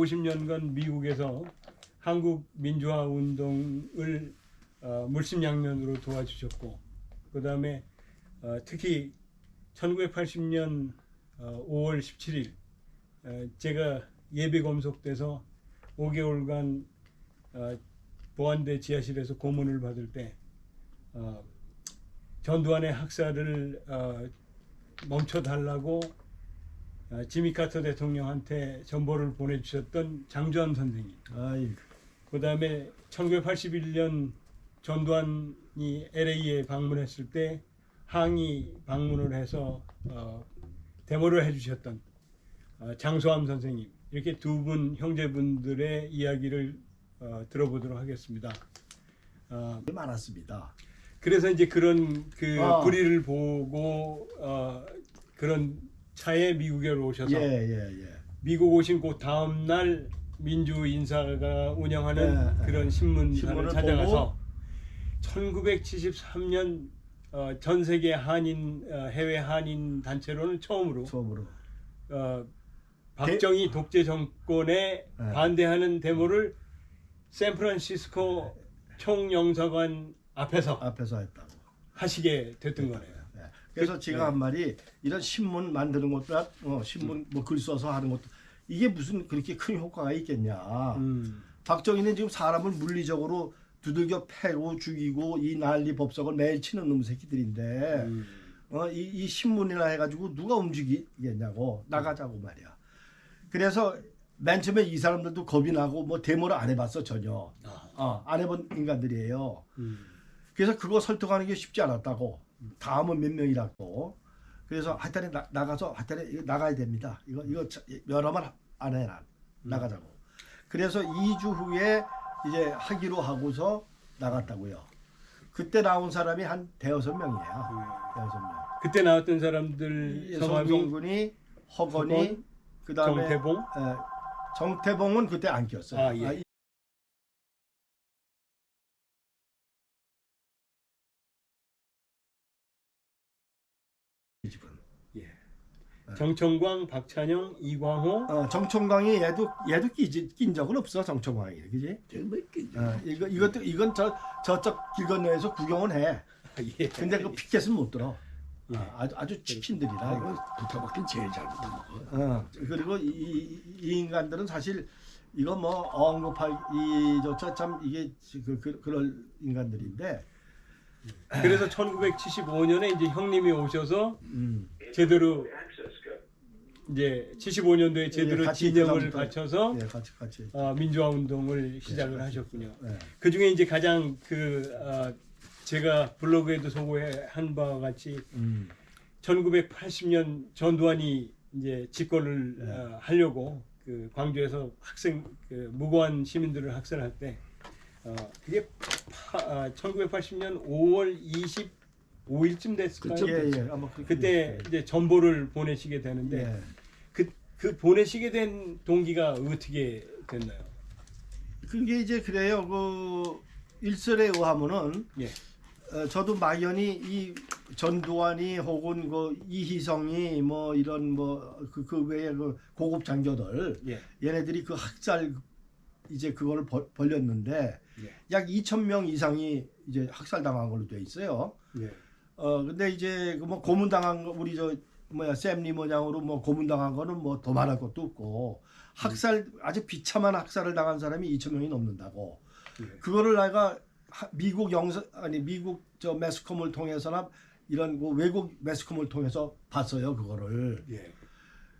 250년간 미국에서 한국 민주화 운동을 물심양면으로 도와주셨고, 그 다음에 특히 1980년 5월 17일 제가 예비 검속돼서 5개월간 보안대 지하실에서 고문을 받을 때 전두환의 학살을 멈춰달라고 지미 카터 대통령한테 전보를 보내주셨던 장주환 선생님. 그 다음에 1981년 전두환이 LA에 방문했을 때 항의 방문을 해서 데모를 해주셨던 장소암 선생님. 이렇게 두 분 형제분들의 이야기를 들어보도록 하겠습니다. 많았습니다. 그래서 이제 그런 불의를 보고 그런 차에 미국에 오셔서 미국 오신 그 다음 날 민주 인사가 운영하는 그런 신문사를 찾아가서 1973년 전 세계 한인 해외 한인 단체로는 처음으로 박정희 독재 정권에 반대하는 데모를 샌프란시스코 총영사관 앞에서 했다고 하시게 됐던 거네요. 그래서 제가 한 말이 이런 신문 만드는 것도 신문 뭐 글 써서 하는 것도 이게 무슨 그렇게 큰 효과가 있겠냐. 박정희는 지금 사람을 물리적으로 두들겨 패고 죽이고 이 난리 법석을 매일 치는 놈 새끼들인데 이 신문이나 해가지고 누가 움직이겠냐고 나가자고 말이야. 그래서 맨 처음에 이 사람들도 겁이 나고 뭐 데모를 안 해봤어 전혀. 안 해본 인간들이에요. 그래서 그거 설득하는 게 쉽지 않았다고. 다음은 몇 명이라고. 그래서 하여튼 나가서 하여튼 이거 나가야 됩니다. 이거 여러 번 안 해라. 나가자고. 그래서 2주 후에 이제 하기로 하고서 나갔다고요. 그때 나온 사람이 한 대여섯 명이에요. 대여섯 명. 그때 나왔던 사람들 성함이 손성근이, 허건이, 그다음에 정태봉. 정태봉은 그때 안 꼈어요. 이 집은. 정청광, 박찬영, 이광호. 정청광이 얘도 낀 적은 없어. 정청광이, 그지? 이건 저쪽 길 건너에서 구경은 해. 근데 그 피켓은 못 들어. 아주 치킨들이라. 붙어먹긴 제일 잘 붙어먹어. 그리고 이 인간들은 사실 이거 뭐 언급하기조차 참 이게 그럴 인간들인데. 그래서 1975년에 이제 형님이 오셔서 제대로 이제 75년도에 제대로 진영을 갖춰서 같이 민주화 운동을 시작을 하셨군요. 그 중에 이제 가장 제가 블로그에도 소개한 바와 같이 1980년 전두환이 이제 집권을 하려고 그 광주에서 무고한 시민들을 학살할 때 그게 1980년 5월 25일쯤 됐을까요? 아마 그때 이제 전보를 보내시게 되는데 그 보내시게 된 동기가 어떻게 됐나요? 그게 이제 그래요. 그 일설에 의하면은 저도 막연히 이 전두환이 혹은 그 이희성이 뭐 이런 뭐 그 외에 그 고급 장교들 얘네들이 그 학살 이제 그거를 벌렸는데 약 2,000명 이상이 이제 학살당한 걸로 돼 있어요. 근데 이제 그 뭐 고문당한 거 우리 샘리 모양으로 뭐 고문당한 거는 뭐 더 말할 것도 없고 아주 비참한 학살을 당한 사람이 2,000명이 넘는다고. 그거를 내가 미국 매스컴을 통해서나 이런 그 외국 매스컴을 통해서 봤어요 그거를.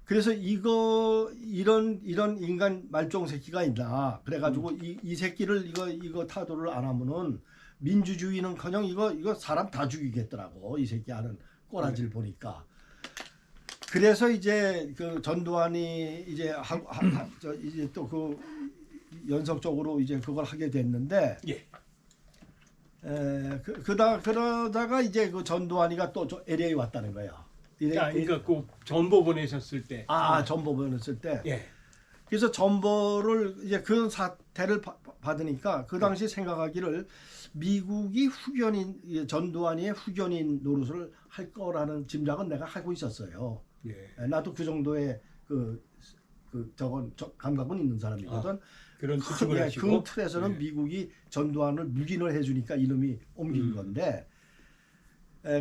그래서 이런 인간 말종 새끼가 있다. 그래가지고 이 새끼를 이거 타도를 안 하면은 민주주의는커녕 이거 사람 다 죽이겠더라고. 이 새끼 하는 꼬라지를 보니까. 그래서 이제 그 전두환이 이제 이제 또 그 연속적으로 이제 그걸 하게 됐는데. 그러다가 이제 그 전두환이가 또 LA 왔다는 거예요. 그러니까 그 전보 보내셨을 때. 전보 보냈을 때. 그래서 전보를 이제 그런 사태를 받으니까 그 당시 생각하기를 미국이 전두환이의 후견인 노릇을 할 거라는 짐작은 내가 하고 있었어요. 나도 그 정도의 그 저건 감각은 있는 사람이거든. 그런 추측을 큰, 하시고 큰 틀에서는 네. 미국이 전두환을 묵인을 해주니까 이놈이 옮긴 건데,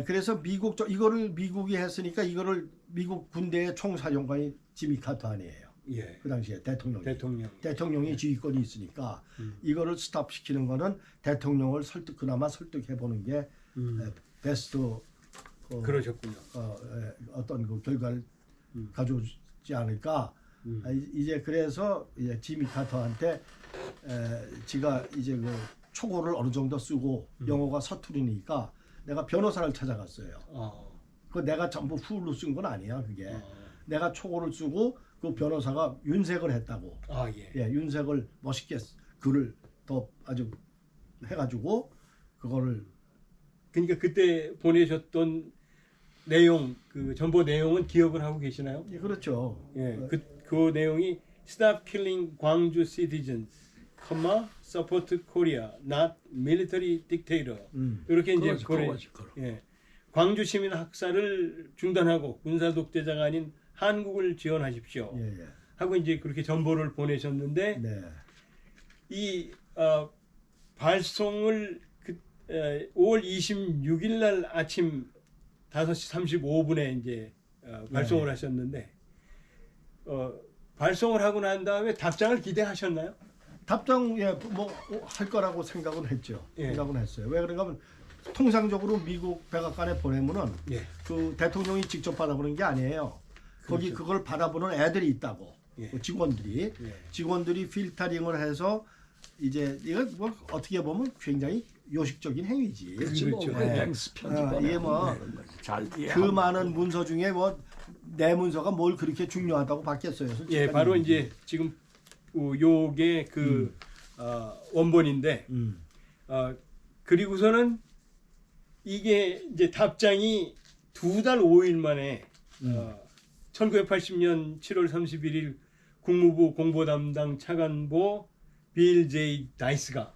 그래서 이거를 미국이 했으니까 이거를 미국 군대의 총사령관이 지미 카터 아니에요. 예. 그 당시에 대통령. 대통령이 지휘권이 있으니까 이거를 스탑시키는 거는 대통령을 그나마 설득해 보는 게 베스트 그러셨군요. 어떤 그 결과를 가져오지 않을까. 이제 그래서 이제 지미 카터한테 지가 이제 그 초고를 어느 정도 쓰고 영어가 서투르니까 내가 변호사를 찾아갔어요. 그 내가 전부 풀로 쓴 건 아니야 그게. 내가 초고를 쓰고 그 변호사가 윤색을 했다고. 예, 윤색을 멋있게 글을 더 아주 해가지고 그거를. 그러니까 그때 보내셨던 내용, 그 전보 내용은 기억을 하고 계시나요? 예, 그렇죠. 예, 그 내용이 Stop killing 광주 citizens, support Korea, not military dictator. 이렇게 이제 예, 광주 시민 학살을 중단하고 군사 독재자가 아닌 한국을 지원하십시오. 예, 예. 하고 이제 그렇게 전보를 보내셨는데 네. 이 발송을 5월 26일 날 아침 5시 35분에 이제 발송을 네. 하셨는데 발송을 하고 난 다음에 답장을 기대하셨나요? 답장 뭐 할 거라고 생각은 했죠. 예. 생각은 했어요. 왜 그런가 하면 통상적으로 미국 백악관에 보내면은 예. 그 대통령이 직접 받아보는 게 아니에요. 거기 그렇죠. 그걸 받아보는 애들이 있다고. 예. 그 직원들이 필터링을 해서 이제 이거 뭐 어떻게 보면 굉장히 요식적인 행위지. 그렇지 뭐 그렇죠. 맹스 편집하는 이게 뭐 잘 그 많은 문서 중에 뭐 내 문서가 뭘 그렇게 중요하다고 받겠어요. 예, 바로 이제 지금 요게 그 원본인데 그리고서는 이게 이제 답장이 2달 5일 만에 1980년 7월 31일 국무부 공보 담당 차관보 빌 제이 다이스가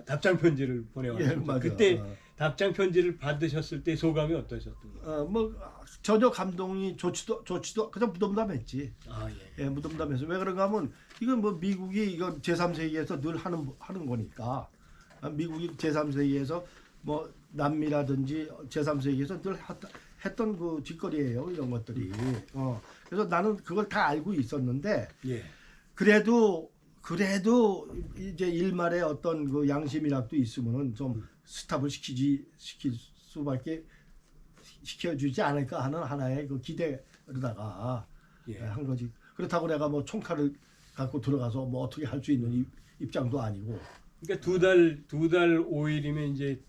답장 편지를 보내왔습니다. 예, 그때 답장 편지를 받으셨을 때 소감이 어떠셨던가요? 뭐 전혀 감동이 좋지도 그냥 무덤덤했지. 예. 예, 무덤덤해서 왜 그런가 하면 이건 뭐 미국이 이건 제3세계에서 늘 하는 거니까. 미국이 제3세계에서 뭐 남미라든지 제3세계에서 늘 했던 그 짓거리예요, 이런 것들이. 그래서 나는 그걸 다 알고 있었는데 예. 그래도 이제 일말에 어떤 그 양심이라도 있으면은 좀 스탑을 시킬 수밖에 시켜주지 않을까 하는 하나의 그 기대로다가 예. 한 거지. 그렇다고 내가 뭐 총칼을 갖고 들어가서 뭐 어떻게 할 수 있는 입장도 아니고. 그러니까 두 달 5일이면 이제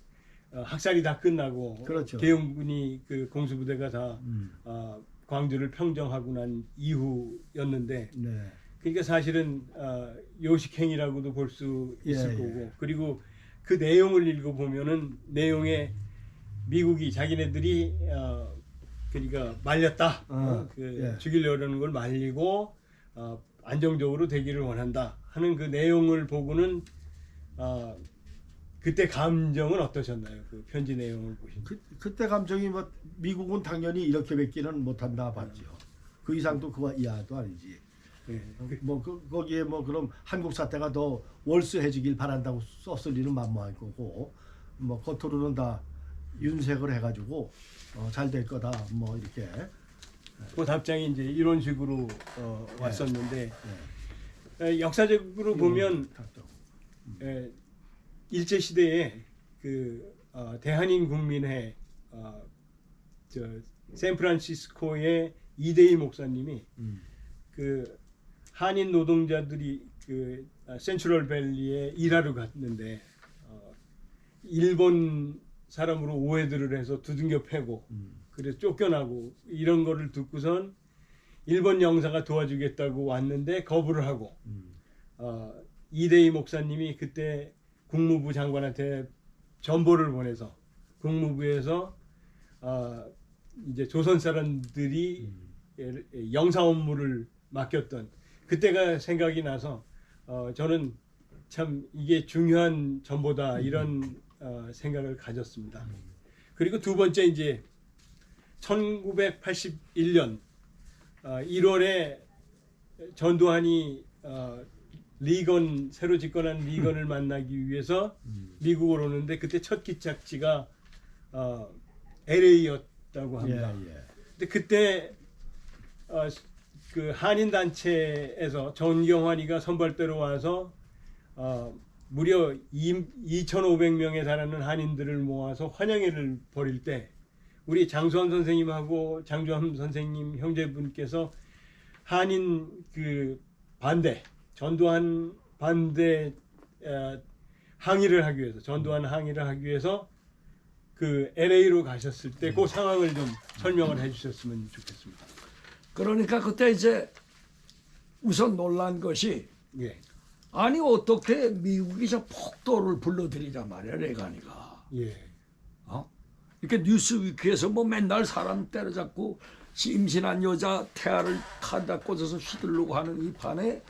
학살이 다 끝나고 그렇죠. 계엄군이 그 공수부대가 다 광주를 평정하고 난 이후였는데 네. 그러니까 사실은 요식행위라고도 볼 수 있을 예, 거고 그리고 그 내용을 읽어보면은 내용에 미국이 자기네들이 그러니까 말렸다 예. 죽이려는 걸 말리고 안정적으로 되기를 원한다 하는 그 내용을 보고는 그때 감정은 어떠셨나요? 그 편지 내용을 보신 그때 감정이 뭐 미국은 당연히 이렇게밖에는 못한다 봤죠. 그 이상도 그와 이하도 아니지. 예. 뭐 거기에 뭐 그럼 한국 사태가 더 월수해지길 바란다고 썼을 리는 만무할 거고 뭐 겉으로는 다 윤색을 해가지고 잘 될 거다 뭐 이렇게. 그 답장이 이제 이런 식으로 왔었는데 역사적으로 보면 일제 시대에 그 대한인 국민회 저 샌프란시스코의 이대희 목사님이 그 한인 노동자들이 그 센트럴 밸리에 일하러 갔는데 일본 사람으로 오해들을 해서 두들겨 패고 그래서 쫓겨나고 이런 거를 듣고선 일본 영사가 도와주겠다고 왔는데 거부를 하고 이대희 목사님이 그때 국무부 장관한테 전보를 보내서 국무부에서 이제 조선 사람들이 영사 업무를 맡겼던 그때가 생각이 나서 저는 참 이게 중요한 전보다 이런 생각을 가졌습니다. 그리고 두 번째 이제 1981년 1월에 전두환이 리건 새로 집권한 리건을 만나기 위해서 미국으로 오는데 그때 첫 기착지가 LA였다고 합니다. 근데 그때 그 한인 단체에서 전경환이가 선발대로 와서 무려 2,500명에 달하는 한인들을 모아서 환영회를 벌일 때 우리 장수환 선생님하고 장주환 선생님 형제분께서 한인 그 반대 전두환 반대 항의를 하기 위해서 전두환 항의를 하기 위해서 그 LA로 가셨을 때 그 상황을 좀 설명을 해주셨으면 좋겠습니다. 그러니까 그때 이제 우선 놀란 것이 예, 아니 어떻게 미국이 저 폭도를 불러들이자 말이야 레간이가. 예, 이렇게 뉴스위크에서 뭐 맨날 사람 때려잡고 임신한 여자 태아를 타다 꽂아서 휘두르고 하는 이 판에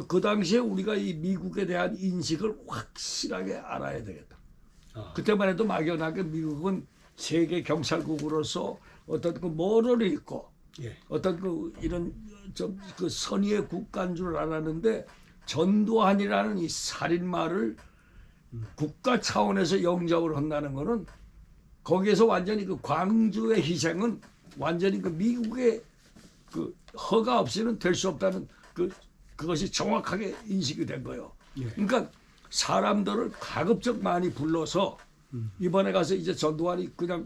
그 당시에 우리가 이 미국에 대한 인식을 확실하게 알아야 되겠다. 그때만 해도 막연하게 미국은 세계 경찰국으로서 어떤 그 모럴이 있고 예, 어떤 그 이런 좀 그 선의의 국가인 줄 알았는데 전두환이라는 이 살인마를 국가 차원에서 영접을 한다는 거는 거기에서 완전히 그 광주의 희생은 완전히 그 미국의 그 허가 없이는 될 수 없다는 그것이 정확하게 인식이 된 거예요. 예. 그러니까 사람들을 가급적 많이 불러서 이번에 가서 이제 전두환이 그냥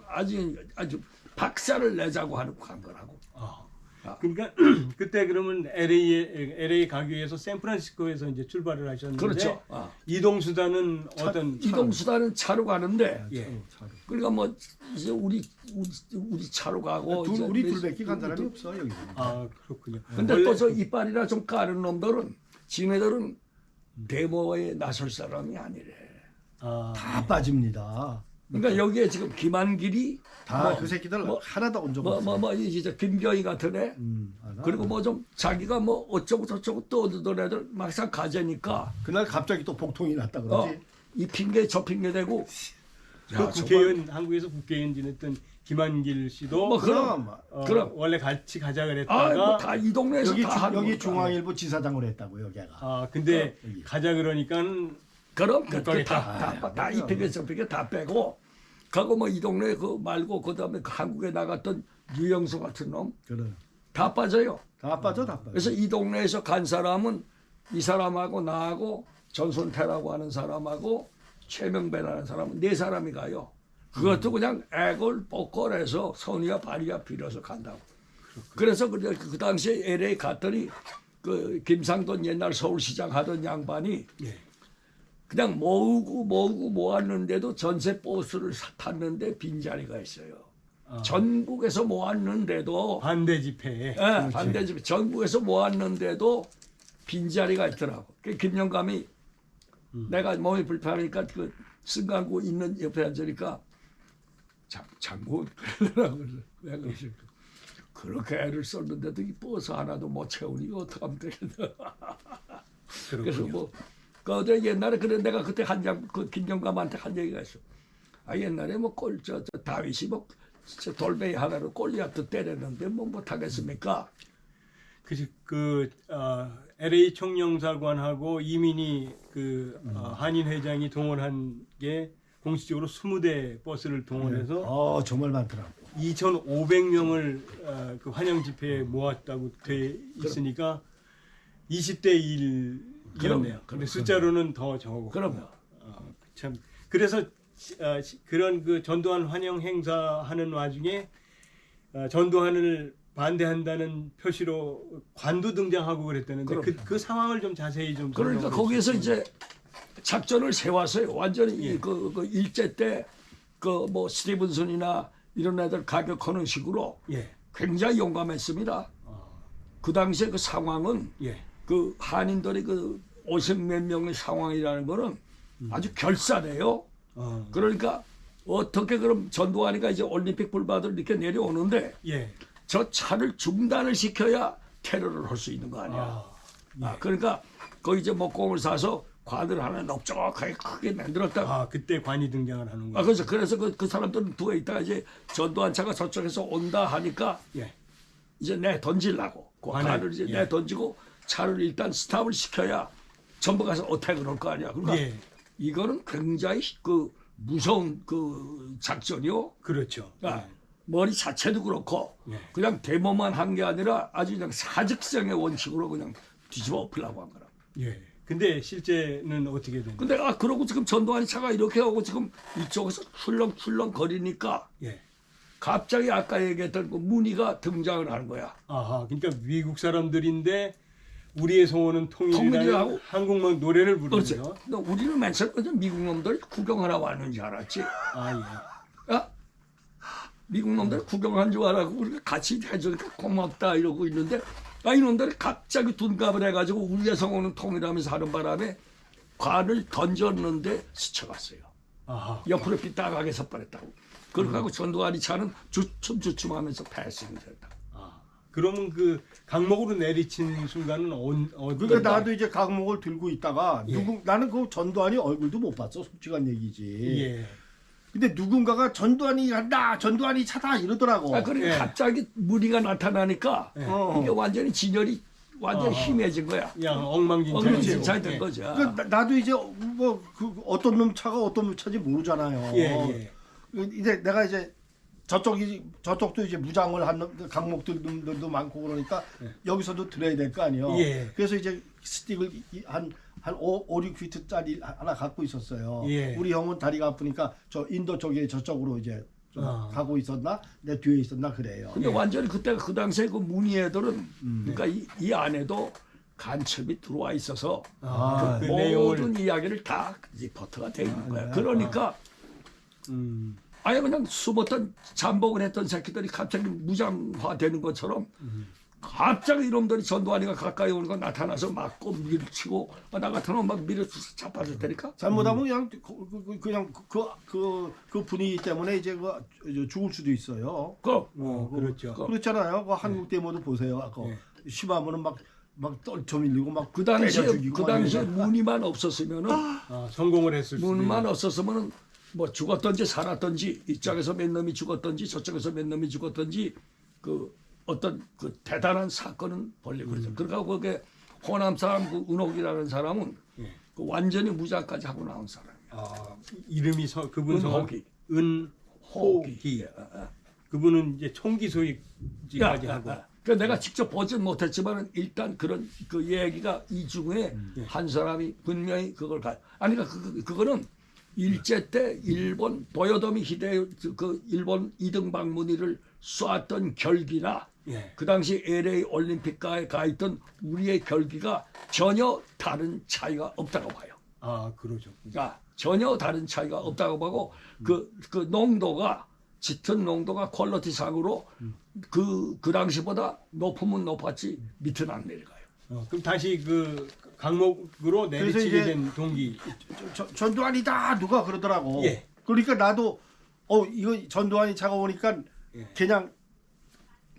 아주 박살을 내자고 하는 간 거라고. 그러니까 그때 그러면 LA 가기 위해서 샌프란시스코에서 이제 출발을 하셨는데 그렇죠. 이동 수단은 어떤 이동 수단은 차로 가는데 예. 그러니까 뭐 이제 우리 차로 가고 이제 우리 둘밖에 간 사람이 없어 여기. 그렇군요. 근데 또 저 이빨이나 좀 까는 놈들은 지네들은 데모에 나설 사람이 아니래. 다 빠집니다. 그러니까 여기에 지금 김한길이 다 그 새끼들 하나도 온 적 없어. 뭐 이제 김경희 같은 애 그리고 뭐 좀 자기가 뭐 어쩌고 저쩌고 떠드던 애들 막상 가재니까 그날 갑자기 또 복통이 났다 그러지. 이 핑계 저 핑계 대고 그 국회의원 한국에서 국회의원 지냈던 김한길 씨도 뭐 그럼 원래 같이 가자 그랬다가 뭐 다 이 동네에서 여기 다 하는 여기 거니까. 중앙일보 지사장으로 했다고요, 걔가. 근데 여기. 가자 그러니까는 그럼 못 가겠다. 다이 핑계 저 핑계 다 빼고 가고 뭐 이 동네 그 말고 그다음에 그 한국에 나갔던 유영수 같은 놈 다 그래. 빠져요. 다 빠져. 그래서 이 동네에서 간 사람은 이 사람하고 나하고 전손태라고 하는 사람하고 최명배라는 사람은 네 사람이 가요. 그것도 그냥 애걸 뻑걸해서 선의와 발의가 빌어서 간다고. 그래서 그 당시에 LA 갔더니 그 김상돈 옛날 서울시장 하던 양반이 그냥 모았는데도 전세 버스를 탔는데 빈자리가 있어요. 전국에서 모았는데도 반대 집회에 반대 집회 전국에서 모았는데도 빈자리가 있더라고. 그 김영감이 내가 몸이 불편하니까 그 승강구 있는 옆에 앉으니까 장군 그러더라고. 내가 그러니까 그렇게 애를 썼는데도 이 버스 하나도 못 채우니 어떻게 하면 되겠나. 그래서 뭐 그 옛날에 그래 내가 그때 그 김영감한테 한 얘기가 있어. 옛날에 뭐 저 다윗이 뭐 돌멩이 하나로 골리앗도 때렸는데 뭐 못하겠습니까? LA 총영사관하고 이민희 한인 회장이 동원한 게 공식적으로 20대 버스를 동원해서 정말 많더라고. 2,500명을 그 환영 집회에 모았다고 돼 있으니까 20대 1이었네요. 근데 숫자로는 더 적고. 그럼요. 참 그래서 그런 그 전두환 환영 행사하는 와중에 전두환을 반대한다는 표시로 관도 등장하고 그랬다는데 그 상황을 좀 자세히 좀 그러니까 거기에서 이제 작전을 세웠어요. 완전히 그 일제 때 그 뭐 스티븐슨이나 이런 애들 가격하는 식으로 굉장히 용감했습니다. 그 당시에 그 상황은 그 한인들이 그 50몇 명의 상황이라는 거는 아주 결사돼요. 그러니까 어떻게 그럼 전두환이가 이제 올림픽 불바들 이렇게 내려오는데 저 차를 중단을 시켜야 테러를 할 수 있는 거 아니야. 그러니까 거기 이제 목공을 사서 관을 하나 넓적하게 크게 만들었다. 그때 관이 등장을 하는 거예요. 그래서 그 사람들은 누워 있다가 이제 전두환 차가 저쪽에서 온다 하니까 이제 내 던지려고 그 관을 이제 내 던지고 차를 일단 스탑을 시켜야 전부 가서 어택을 할 거 아니야. 그러니까 예. 이거는 굉장히 그 무서운 그 작전이요. 그렇죠. 그러니까 머리 자체도 그렇고 예. 그냥 데모만 한 게 아니라 아주 그냥 사직성의 원칙으로 그냥 뒤집어 엎으려고 한 거라. 예. 근데 실제는 어떻게 됩니까? 근데 그러고 지금 전두환이 차가 이렇게 하고 지금 이쪽에서 출렁출렁 거리니까 예. 갑자기 아까 얘기했던 그 문희가 등장을 하는 거야. 아하. 그러니까 미국 사람들인데 우리의 송호는 통일이라고? 통일이라고 한국말 노래를 그렇지. 부르면서 근데 우리는 맨 처음에 미국 놈들 구경하러 왔는 줄 알았지. 아 야, 미국 놈들 구경한 줄 알았고 우리가 같이 해주니까 고맙다 이러고 있는데 이놈들이 갑자기 둔갑을 해가지고 우리의 성호는 통일하면서 하는 바람에 관을 던졌는데 스쳐갔어요. 아하. 옆으로 삐딱하게 섰버렸다고. 그러고 전두환이 차는 주춤주춤하면서 패싱이 됐다. 아. 그러면 그 강목으로 내리친 순간은 그러니까 나도 이제 강목을 들고 있다가 예. 나는 그 전두환이 얼굴도 못 봤어. 솔직한 얘기지. 예. 근데 누군가가 전두환이 간다, 전두환이 차다 이러더라고. 그러니까 예. 갑자기 무늬가 나타나니까 이게 완전히 진열이 완전히 힘해진 거야. 그냥 엉망진창이 엉망진창이 되고. 된 거죠. 그러니까 나도 이제 뭐 그 어떤 놈 차가 어떤 놈 차인지 모르잖아요. 예. 이제 내가 이제 저쪽도 이제 무장을 한 강목들도 많고 그러니까 여기서도 들어야 될 거 아니에요. 예. 그래서 이제 스틱을 한 5, 6피트짜리 하나 갖고 있었어요. 예. 우리 형은 다리가 아프니까 저 인도 쪽에 저쪽으로 이제 좀 가고 있었나? 내 뒤에 있었나 그래요. 근데 완전히 그때 그 당시에 그 문희 애들은 그러니까 이 안에도 간첩이 들어와 있어서 아, 그 그 모든 내용을 이야기를 다 리포트가 돼 있는 거야. 그러니까 아예 그냥 숨었던 잠복을 했던 새끼들이 갑자기 무장화되는 것처럼 갑자기 이놈들이 전두환이가 가까이 오는 거 나타나서 맞고 밀치고 나 같으면 막 밀어서 자빠질 테니까. 잘못하면 그냥 그 분위기 때문에 이제 죽을 수도 있어요. 그렇죠. 그렇잖아요. 그 한국 데모도 보세요. 아까 심하면은 막 떨쳐밀리고 막 그 당시에 때려 죽이고 그 막 당시에 이러잖아. 문의만 없었으면은 성공을 했을 수도 문만 있는. 없었으면은 뭐 죽었던지 살았던지 이쪽에서 몇 놈이 죽었던지 저쪽에서 몇 놈이 죽었던지 그 어떤 그 대단한 사건은 벌리고 그러죠. 그러니까 그게 호남 사람 그 은옥이라는 사람은 그 완전히 무장까지 하고 나온 사람이야. 아, 이름이 그분 은호기. 은호기. 그분은 이제 총기 소위까지 하고. 그 내가 직접 보진 못했지만 일단 그런 그 얘기가 이 중에 한 사람이 분명히 그걸 아니 그러니까 그거는 일제 때 일본 도요토미 히데 그 일본 이등박 문의를 쏘았던 결기나 그 당시 LA 올림픽가에 가 있던 우리의 결기가 전혀 다른 차이가 없다고 봐요. 아, 그러죠. 그러니까 전혀 다른 차이가 없다고 보고 그 농도가 짙은 농도가 퀄리티상으로 그 당시보다 높으면 높았지 밑은 안 내려가요. 그럼 다시 그 강목으로 내리치게 된 동기. 전두환이다 누가 그러더라고. 예. 그러니까 나도 이거 전두환이 차가 오니까 그냥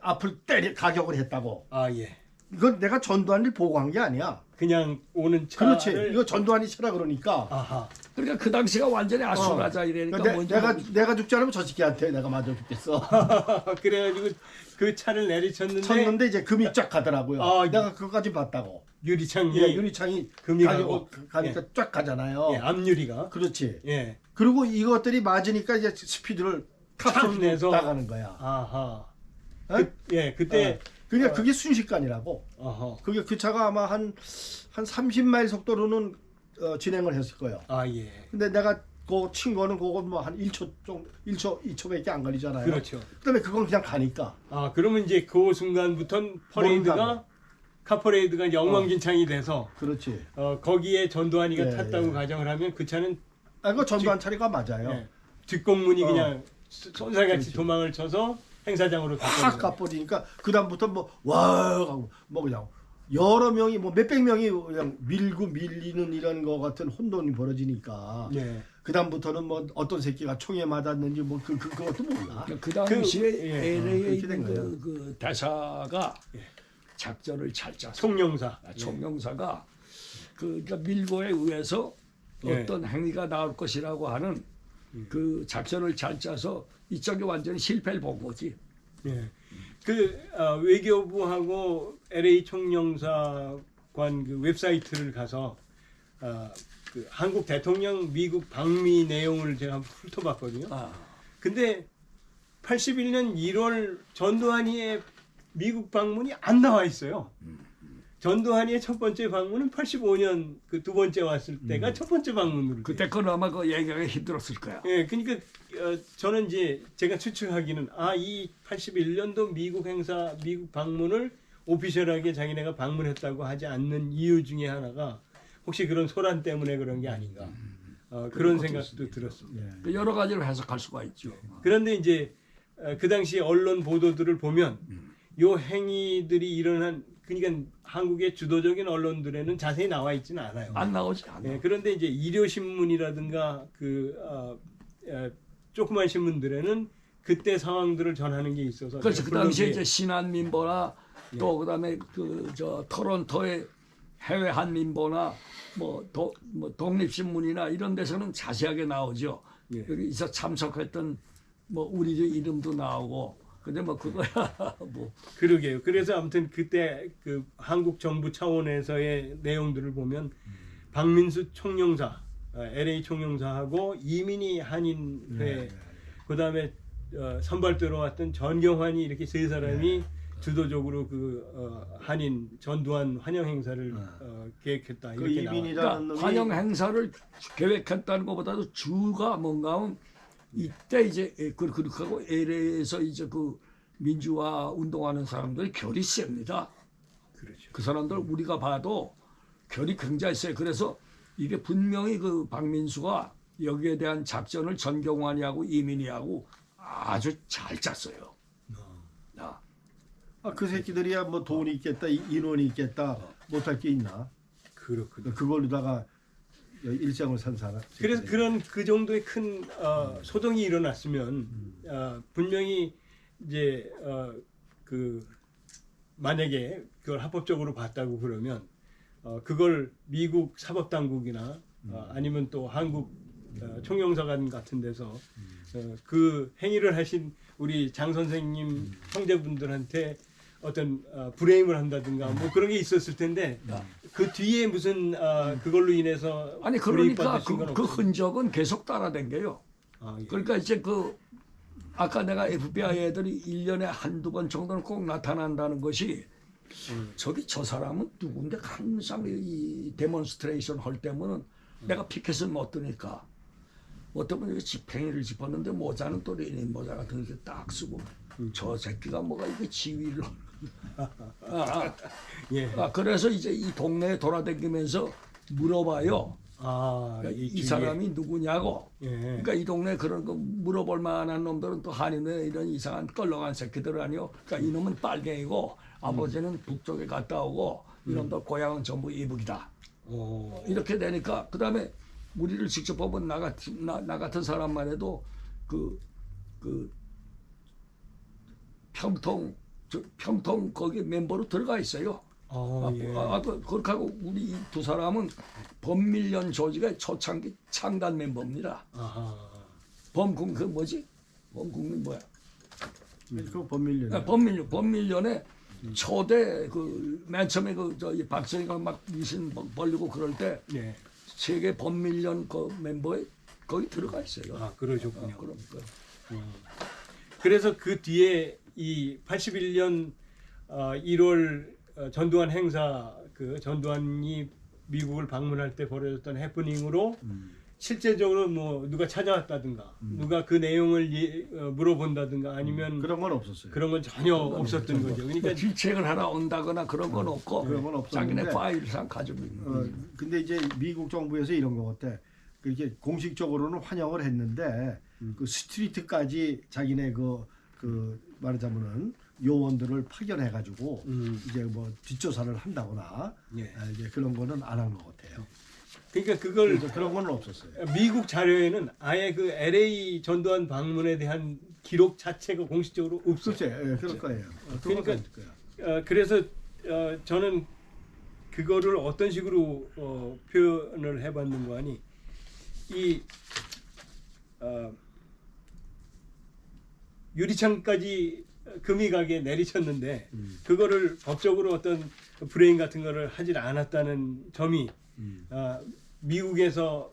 앞을 가격을 했다고. 아, 예. 이건 내가 전두환을 보고한 게 아니야. 그냥 오는 차를. 그렇지. 이거 전두환이 차라 그러니까. 아하. 그러니까 그 당시가 완전히 아수라자 이러니까 내가 죽지 않으면 저 새끼한테 내가 맞아 죽겠어. 그래가지고 그 차를 내리쳤는데. 쳤는데 이제 금이 쫙 가더라고요. 내가 그거까지 봤다고. 유리창이. 유리창이 금이 가니까 쫙 가잖아요. 앞유리가. 그렇지. 예. 그리고 이것들이 맞으니까 이제 스피드를 탑 내서 나가는 거야. 아하. 어? 그때. 그러니까 그게 순식간이라고. 어허. 그게 그 차가 아마 한 30마일 속도로는 진행을 했을 거예요. 아, 예. 근데 내가 그 친 거는 그거 뭐 한 1초 정도 2초밖에 안 걸리잖아요. 그렇죠. 그다음에 그건 그냥 가니까. 아, 그러면 이제 그 순간부터는 카퍼레이드가 엉망진창이 돼서 그렇지. 거기에 전두환이가 탔다고 가정을 하면 그 차는 그거 전두환 차례가 맞아요. 예, 뒷공문이 그냥 손살같이 도망을 쳐서 행사장으로 확 가버리니까 그다음부터 하고 그냥 여러 명이 몇백 명이 그냥 밀고 밀리는 이런 거 같은 혼돈이 벌어지니까 예. 그다음부터는 어떤 새끼가 총에 맞았는지 그것도 몰라. 그 당시에 LA에 그렇게 된 있는 그 대사가 작전을 잘 짰어. 총영사. 총영사가 그러니까 밀고에 의해서 어떤 행위가 나올 것이라고 하는 그 작전을 잘 짜서 이쪽이 완전히 실패를 본 거지. 예. 그 외교부하고 LA 총영사관 그 웹사이트를 가서 그 한국 대통령 미국 방미 내용을 제가 한번 훑어봤거든요. 근데 81년 1월 전두환이의 미국 방문이 안 나와 있어요. 전두환이의 첫 번째 방문은 85년 그 두 번째 왔을 때가 첫 번째 방문으로. 그때 건 아마 그 얘기가 힘들었을 거야. 예, 그러니까 저는 이제 제가 추측하기는 이 81년도 미국 행사, 미국 방문을 오피셜하게 자기네가 방문했다고 하지 않는 이유 중에 하나가 혹시 그런 소란 때문에 그런 게 아닌가. 그런 생각도 들었습니다. 그 여러 가지로 해석할 수가 있죠. 그런데 이제 그 당시 언론 보도들을 보면 요 행위들이 일어난 그러니까 한국의 주도적인 언론들에는 자세히 나와 있지는 않아요. 안 나오지 않아. 예, 그런데 이제 일요 신문이라든가 그 조그만 신문들에는 그때 상황들을 전하는 게 있어서 그렇죠. 그 당시에 블로그에 이제 신한민보나 또 그다음에 그 저 토론토의 해외 한민보나 뭐 독립신문이나 이런 데서는 자세하게 나오죠. 예. 여기서 참석했던 뭐 우리 이름도 나오고. 근데 뭐 그거야 뭐 그러게요. 그래서 아무튼 그때 그 한국 정부 차원에서의 내용들을 보면 박민수 총영사, LA 총영사하고 이민희 한인회, 그다음에 선발대로 왔던 전경환이 이렇게 세 사람이 주도적으로 그 한인 전두환 환영 행사를 계획했다. 그 이렇게 나와요. 이민이라는 그러니까 놈이 환영 행사를 계획했다는 것보다도 주가 뭔가 하면 이때 이제 그렇게 하고 LA에서 이제 그 민주화 운동하는 사람들이 결이 셉니다. 그렇죠. 그 사람들 우리가 봐도 결이 굉장히 세요. 그래서 이게 분명히 그 박민수가 여기에 대한 작전을 전경환이하고 이민희하고 아주 잘 짰어요. 그 새끼들이야 뭐 돈이 있겠다, 인원이 있겠다, 못할 게 있나? 그렇군요. 그걸로다가 일생을 산 사람. 그래서 그런 그 정도의 큰 소동이 일어났으면 분명히 이제 그 만약에 그걸 합법적으로 봤다고 그러면 그걸 미국 사법당국이나 아니면 또 한국 총영사관 같은 데서 그 행위를 하신 우리 장 선생님 형제분들한테 어떤 브레임을 한다든가 뭐 그런 게 있었을 텐데 그 뒤에 무슨 그걸로 인해서 아니 그러니까 그 흔적은 계속 따라댕겨요. 예. 그러니까 이제 그 아까 내가 FBI 애들이 1년에 한두 번 정도는 꼭 나타난다는 것이 저기 저 사람은 누군데 항상 이 데몬스트레이션 할 때면은 내가 피켓을 못 드니까 어떤 분이 지팽이를 짚었는데 모자는 또 레닌 모자 같은 게 딱 쓰고 저 새끼가 뭐가 이게 지휘를 예. 그래서 이제 이 동네에 돌아다니면서 물어봐요. 그러니까 이 사람이 누구냐고. 예. 그러니까 이 동네 그런 거 물어볼 만한 놈들은 또 한인회 이런 이상한 껄렁한 새끼들 아니요. 그러니까 이놈은 빨갱이고 아버지는 북쪽에 갔다 오고 이놈들 고향은 전부 이북이다. 이렇게 되니까 그다음에 우리를 직접 보면 나 같은 사람만 해도 그 평통 거기 멤버로 들어가 있어요. 예. 그렇게 하고 우리 이 두 사람은 범밀련 조직의 초창기 창단 멤버입니다. 범국 그 뭐지? 범국민 뭐야? 그 법률련. 범밀련의 초대 그 맨 처음에 저 박정희가 막 미신 벌리고 그럴 때 예. 세계 범밀련 그 멤버에 거기 들어가 있어요. 그러셨군요. 그러니까. 그래서 그 뒤에 이 81년 1월 전두환 행사 그 전두환이 미국을 방문할 때 벌어졌던 해프닝으로 실제적으로 뭐 누가 찾아왔다든가 누가 그 내용을 물어본다든가 아니면 그런 건 없었어요. 그런 건 전혀 없었던 거죠. 그러니까 질책을 하러 온다거나 그런 건 없고 그런 건 없었는데 자기네 파일상 가지고 있는. 근데 이제 미국 정부에서 이런 거 같아. 그렇게 공식적으로는 환영을 했는데 그 스트리트까지 자기네 그 말하자면은 요원들을 파견해가지고 이제 뭐 뒷조사를 한다거나 이제 그런 거는 안 한 것 같아요. 그러니까 그걸 그런 거는 없었어요. 미국 자료에는 아예 그 LA 전두환 방문에 대한 기록 자체가 공식적으로 없었어요. 그렇죠. 예, 그럴 거예요. 그러니까 그래서 저는 그거를 어떤 식으로 표현을 해봤는가 하니 이 유리창까지 금이 가게 내리쳤는데 그거를 법적으로 어떤 브레인 같은 거를 하질 않았다는 점이 미국에서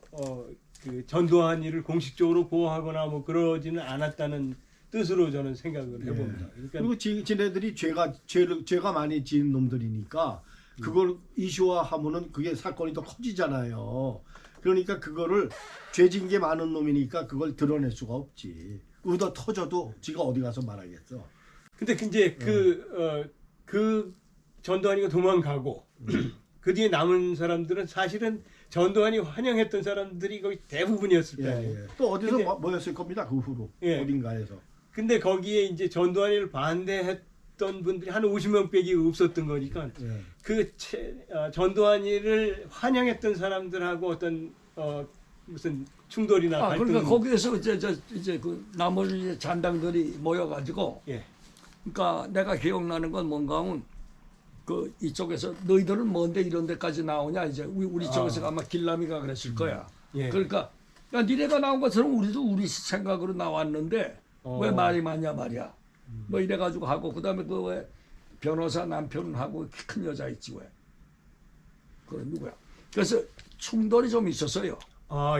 그 전두환 일을 공식적으로 보호하거나 뭐 그러지는 않았다는 뜻으로 저는 생각을 해봅니다. 그러니까 그리고 지네들이 죄가 많이 지은 놈들이니까 그걸 이슈화하면은 그게 사건이 더 커지잖아요. 그러니까 그거를 죄진 게 많은 놈이니까 그걸 드러낼 수가 없지. 의도 터져도 지가 어디 가서 말하겠어. 근데 이제 그 전두환이가 도망가고 그 뒤에 남은 사람들은 사실은 전두환이 환영했던 사람들이 거의 대부분이었을 거예요. 또 어디서 근데- 모였을 겁니다. 그 후로 예. 어딘가에서. 근데 거기에 이제 전두환이를 반대했던 분들이 한 50명 빼기 없었던 거니까 예. 전두환이를 환영했던 사람들하고 어떤 무슨 충돌이나 갈등. 그러니까 거기에서 이제 그 나머지 잔당들이 모여가지고, 예. 그러니까 내가 기억나는 건 뭔가 하면 그 이쪽에서 너희들은 뭔데 이런 데까지 나오냐 이제 우리 쪽에서 아마 길라미가 그랬을 거야. 예. 그러니까 야 니네가 나온 것처럼 우리도 우리 생각으로 나왔는데 왜 말이 많냐 말이야. 뭐 이래가지고 하고 그다음에 그 왜 변호사 남편하고 큰 여자 있지 왜? 그 누구야? 그래서 충돌이 좀 있었어요.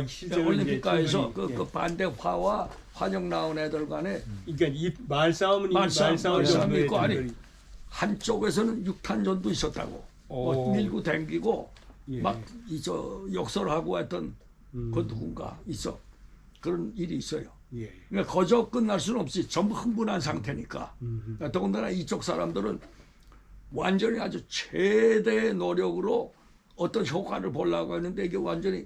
실제로 올림픽가에서 이제 충돌이, 그 반대파와 환영 나온 애들 간에 그러니까 이 말싸움은 말싸움이 정도의 있고 아니 충돌이. 한쪽에서는 육탄전도 있었다고. 뭐 밀고 댕기고 예. 막 역설하고 했던 그 누군가 있어. 그런 일이 있어요. 예. 그러니까 거저 끝날 수는 없이 전부 흥분한 상태니까. 더군다나 이쪽 사람들은 완전히 아주 최대의 노력으로 어떤 효과를 보려고 하는데 이게 완전히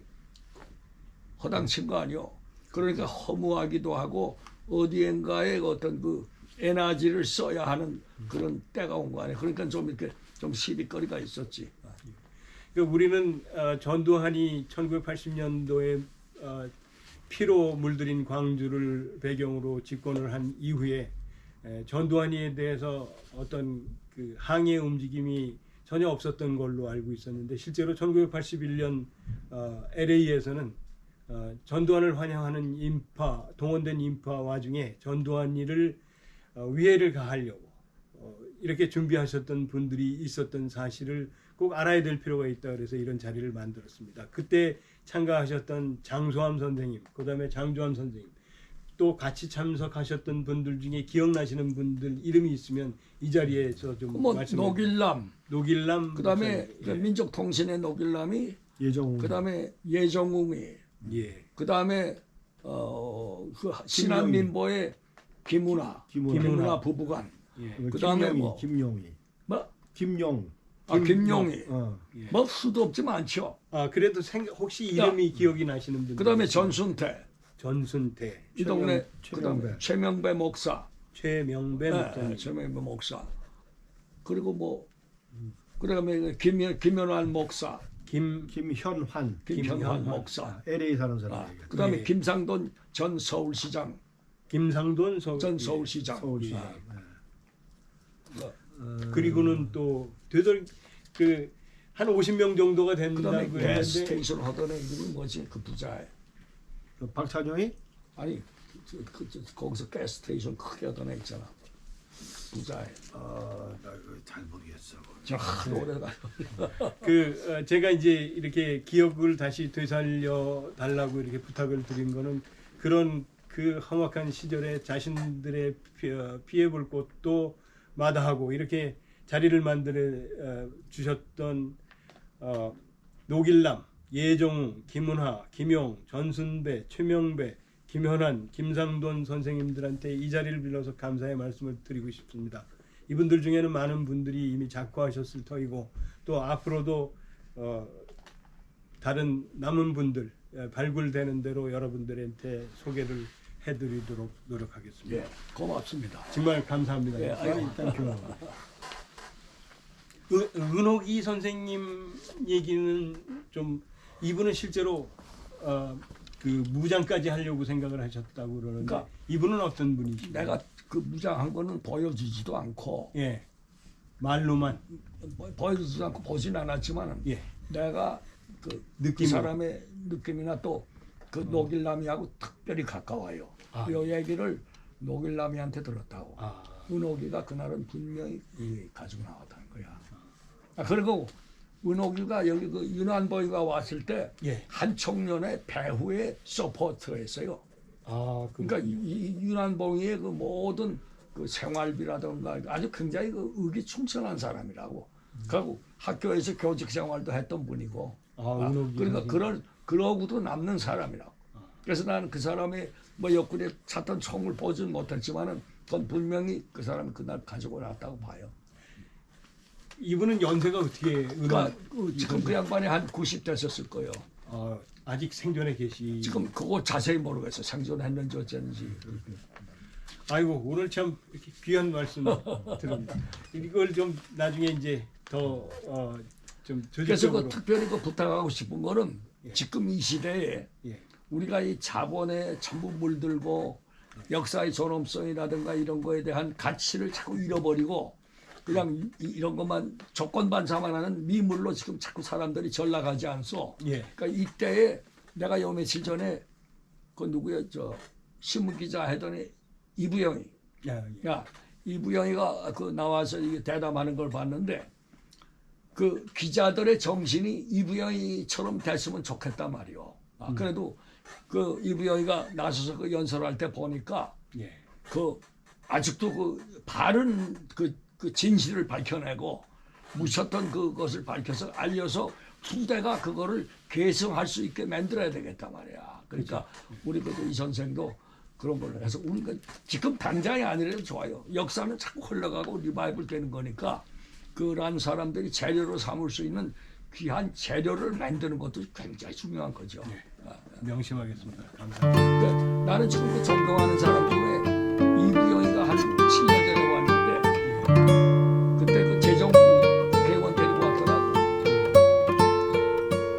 허당친 거 아니요. 그러니까 허무하기도 하고 어디엔가에 어떤 그 에너지를 써야 하는 그런 때가 온 거 아니에요. 그러니까 좀 이렇게 좀 시비거리가 있었지. 그러니까 우리는 전두환이 1980년도에 피로 물들인 광주를 배경으로 집권을 한 이후에 전두환이에 대해서 어떤 그 항의 움직임이 전혀 없었던 걸로 알고 있었는데 실제로 1981년 LA에서는 전두환을 환영하는 인파, 동원된 인파 와중에 전두환이를 위해를 가하려고 이렇게 준비하셨던 분들이 있었던 사실을 꼭 알아야 될 필요가 있다 그래서 이런 자리를 만들었습니다. 그때 참가하셨던 장소함 선생님, 그다음에 장조함 선생님, 또 같이 참석하셨던 분들 중에 기억나시는 분들 이름이 있으면 이 자리에서 좀 뭐 말씀해 노길남, 그다음에 목사님. 그 민족통신의 노길남이, 예정웅. 그다음에 예정웅이, 예. 그다음에 그 신한민보의 김은하 부부관, 예. 그다음에 뭐 김용희. 김용. 김용희, 예. 뭐 수도 없지 많죠. 그래도 혹시 이름이 기억이 나시는 분들. 그다음에 전순태, 전순태, 이 동네 최명배. 그다음에 최명배 목사, 최명배 목사님. 최명배 목사, 그리고 뭐 그다음에 김연환 목사, 김현환. 김현환 목사, LA 사는 사람. 그다음에 예. 김상돈 전 서울시장, 김상돈 전 서울시장. 서울시. 그리고는 또 되돌 그한 50명 정도가 된다고 그다음에 했는데 게스테이션 하던 애 이름이 뭐지 그 부자애. 박찬용이? 아니 거기서 게스테이션 크게 하던 애 있잖아. 부자애. 나 그거 잘 모르겠어. 저 오래가. 제가 이제 이렇게 기억을 다시 되살려 달라고 이렇게 부탁을 드린 거는 그런 그 험악한 시절에 자신들의 피해 볼 곳도 마다하고 이렇게 자리를 만들어 주셨던 노길남, 예정웅, 김은하, 김용, 전순배, 최명배, 김현환, 김상돈 선생님들한테 이 자리를 빌어서 감사의 말씀을 드리고 싶습니다. 이분들 중에는 많은 분들이 이미 작고하셨을 터이고 또 앞으로도 다른 남은 분들 발굴되는 대로 여러분들한테 소개를 해드리도록 노력하겠습니다. 예, 고맙습니다. 정말 감사합니다. 예, 아이고. 은옥이 선생님 얘기는 좀 이분은 실제로 그 무장까지 하려고 생각을 하셨다고 그러는데 그러니까 이분은 어떤 분이시죠? 내가 그 무장한 거는 보여주지도 않고 예 말로만 보여주지도 않고 보진 않았지만 예 내가 그 느낌으로. 사람의 느낌이나 또 그 노길남이하고 특별히 가까워요. 이 얘기를 노길남이한테 들었다고. 은옥이가 그날은 분명히 가지고 나왔다는 거야. 그리고 은옥이가 여기 그 윤한보이가 왔을 때 한 청년의 배후에 서포트했어요. 그러니까 이 윤한봉이의 그 모든 그 생활비라든가 아주 굉장히 그 의기충천한 사람이라고. 그리고 학교에서 교직 생활도 했던 분이고. 그러니까 그러고도 남는 사람이라고. 그래서 나는 그 사람이 뭐 옆구리에 찼던 총을 보지는 못했지만은 그건 분명히 그 사람이 그날 가지고 나왔다고 봐요. 이분은 연세가 어떻게? 그러니까 지금 그 양반이 한 90 됐었을 거예요. 아직 생존해 계시. 지금 그거 자세히 모르겠어. 생존했는지 어쨌는지. 아이고 오늘 참 이렇게 귀한 말씀 들읍니다. 이걸 좀 나중에 이제 더 좀 그래서 그 특별히 그 부탁하고 싶은 거는 지금 이 시대에 우리가 이 자본에 전부 물들고 역사의 존엄성이라든가 이런 거에 대한 가치를 자꾸 잃어버리고 그냥 이런 것만 조건반사만 하는 미물로 지금 자꾸 사람들이 전락하지 않소. 그러니까 이때에 내가 요 며칠 전에 그 누구야 저 신문 기자 하더니 이부영이 이부영이가 그 나와서 이게 대담하는 걸 봤는데 그 기자들의 정신이 이부영이처럼 됐으면 좋겠단 말이요. 그래도 그 이부영이가 나서서 그 연설할 때 보니까 그 아직도 그 바른 그 진실을 밝혀내고 묻혔던 그것을 밝혀서 알려서 후대가 그거를 계승할 수 있게 만들어야 되겠단 말이야. 그러니까 우리 그 이 선생도 그런 걸로 해서 우리가 지금 당장이 아니라도 좋아요. 역사는 자꾸 흘러가고 리바이벌 되는 거니까 그러한 사람들이 재료로 삼을 수 있는 귀한 재료를 만드는 것도 굉장히 중요한 거죠. 명심하겠습니다. 감사합니다. 그러니까 나는 지금 그 존경하는 사람 중에 이부영이가 한 7년 전에 왔는데 그때 그 재정 대원 데리고 왔더라고.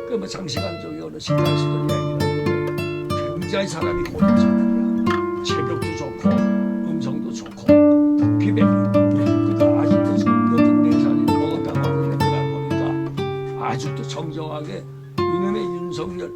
그 뭐 장시간 저기 어느 식당에서도 얘기를 하는데 굉장히 사람이 고운 사람이야. 체격도 좋고 음성도 좋고 피백이 그러니까 아직도 지금 84살이 먹었다고 하는데 그날 보니까 아직도 정정하게 이놈의 윤석열